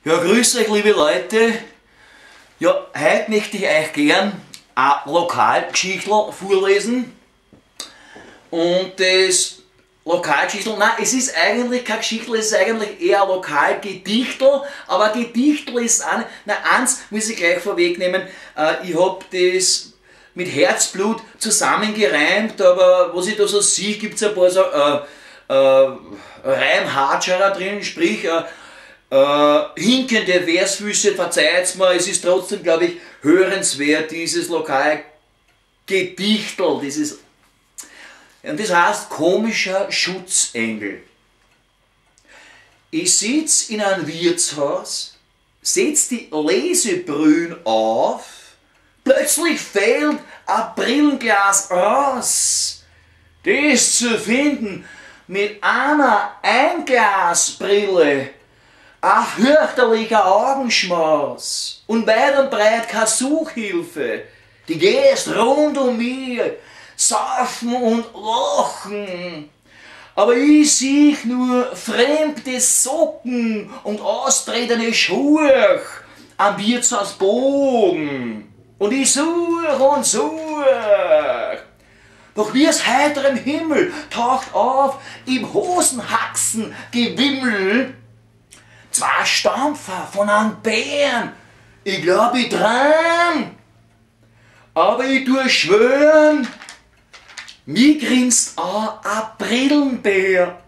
Ja, grüß euch, liebe Leute. Ja, heute möchte ich euch gern eine Lokalgeschichtel vorlesen. Und das Lokalgeschichtel, nein, es ist eigentlich keine Geschichtel, es ist eigentlich eher ein Lokalgedichtel. Aber ein Gedichtel ist auch nicht. Na, eins muss ich gleich vorwegnehmen. Ich habe das mit Herzblut zusammengereimt, aber was ich da so sehe, gibt es ein paar so Reimhatscherer drin, sprich hinkende Versfüße, verzeiht's mir, es ist trotzdem, glaube ich, hörenswert, dieses Lokalgedichtel, dieses, und das heißt komischer Schutzengel. Ich sitz in einem Wirtshaus, setz die Lesebrühen auf, plötzlich fällt ein Brillenglas raus. Das zu finden mit einer Einglasbrille, ein fürchterlicher Augenschmaus und weit und breit keine Suchhilfe. Die Gäste rund um mich saufen und lachen. Aber ich sehe nur fremde Socken und austretende Schuhe am Wirtshausboden. Und ich suche und suche. Doch wie aus heiterem Himmel taucht auf im Hosenhaxengewimmel zwei Stampfer von einem Bären. Ich glaub, ich träum. Aber ich tue schwören, mir grinst auch ein Brillenbär.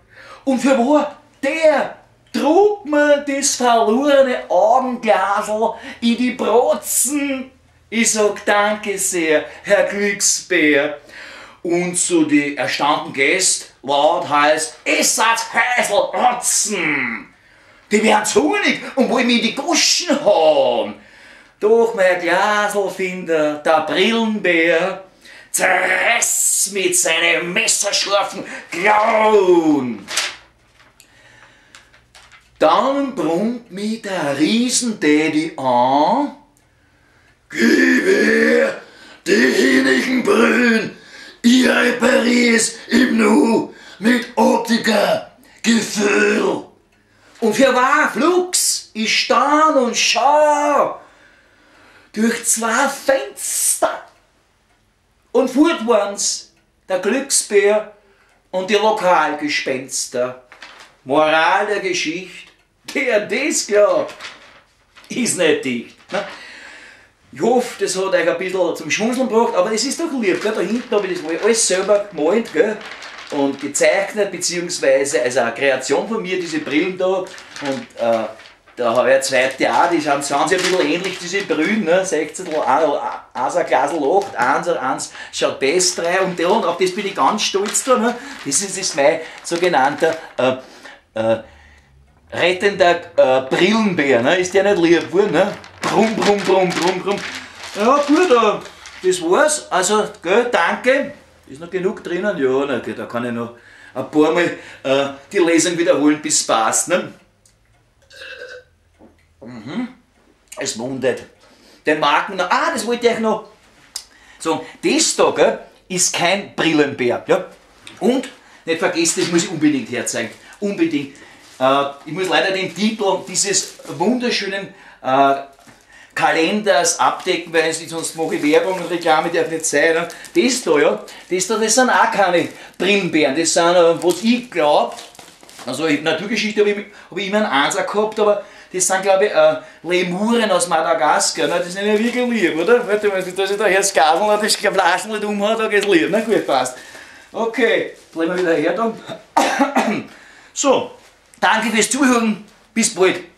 Und für wo? Der trug mir das verlorene Augenglasel in die Brotzen. Ich sag danke sehr, Herr Glücksbär. Und zu den erstaunten Gästen laut heißt, es seid Häselrotzen. Die werden zornig und wollen mich in die Goschen hauen. Doch mein Glaselfinder, der Brillenbär, zerriss mit seinen messerscharfen Klauen. Dann brummt mich der Riesendaddy an. Gib her die hinnigen Brühen, ich reparier's im Nu mit Optikergefühl. Und für wahr, flugs, ich staun und schau durch zwei Fenster. Und fort waren's der Glücksbär und die Lokalgespenster. Moral der Geschichte, der das glaubt, ist nicht dicht. Ne? Ich hoffe, das hat euch ein bisschen zum Schmunzeln gebracht, aber es ist doch lieb. Gell? Da hinten habe ich das alles selber gemalt, gell? Und gezeichnet, beziehungsweise also eine Kreation von mir, diese Brillen da. Und da habe ich eine zweite auch, die schauen sich ein bisschen ähnlich, diese Brühen, ne? 16, eins ein Glasl 8, eins schaut besser rein und auf das bin ich ganz stolz da. Ne? Das ist mein sogenannter rettender Brillenbär, ne? Ist der nicht lieb geworden? Ne? Brumm, brumm, brumm, brumm, brumm. Ja gut, das war's. Also, gell, danke. Ist noch genug drinnen? Ja, na, da kann ich noch ein paar Mal die Lesung wiederholen, bis es passt. Ne? Es wundert. Den Marken noch. Ah, das wollte ich euch noch sagen. Das da, gell, ist kein Brillenbär. Ja? Und, nicht vergessen, das muss ich unbedingt herzeigen. Unbedingt. Ich muss leider den Titel dieses wunderschönen Kalenders abdecken, weil sonst mache ich Werbung und Reklame darf nicht sein. Ne? Das da, ja, das sind auch keine Brillenbären, das sind, was ich glaube, also in Naturgeschichte habe ich immer einen Einser gehabt, aber das sind, glaube ich, Lemuren aus Madagaskar, ne? Das sind ja wirklich lieb, oder? Warte mal, dass ich da Herr Skasel das Flaschen nicht umhat, da geht's lieb, na gut, passt. Okay, bleiben wir wieder her da. So, danke fürs Zuhören, bis bald.